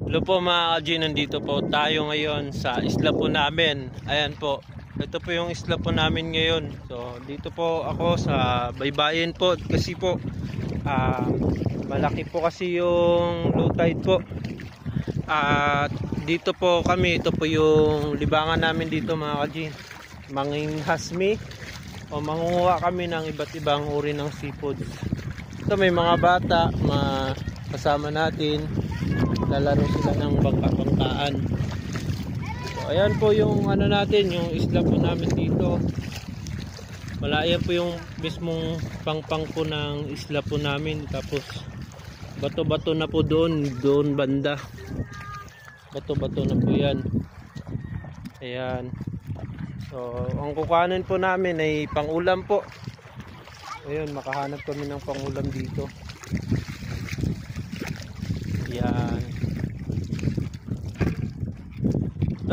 Hello po mga ka-G, nandito po tayo ngayon sa isla po namin. Ayan po, ito po yung isla po namin ngayon. So dito po ako sa baybayin po kasi po malaki po kasi yung low tide po. At dito po kami, ito po yung libangan namin dito mga ka-G. Manginghasmi o mangunguha kami ng iba't ibang uri ng seafoods. Ito may mga bata, kasama natin. Lalaro sila ng bangka-bangkaan. So ayan po yung ano natin, yung isla po namin dito. Malaya po yung mismong pangpang po ng isla po namin. Tapos bato-bato na po doon banda. Bato-bato na po yan. Ayan. So ang kukuhanin po namin ay pangulam po. Ayun, makahanap kami ng pangulam dito. Yan.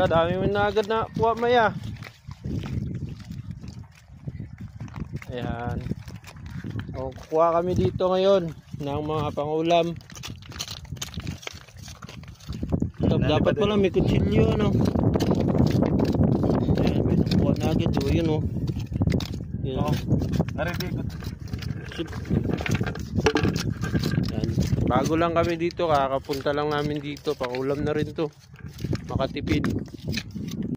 Dami mo na agad na kuha maya. Ayan. O, kuha kami dito ngayon ng mga pangulam. Dapat pala may kutsilyo ano. Ayan, may nakuha na agad. O, yun o. Yan. Yan. Bago lang kami dito, kakapunta lang namin dito. Pangulam na rin to. Makatipid.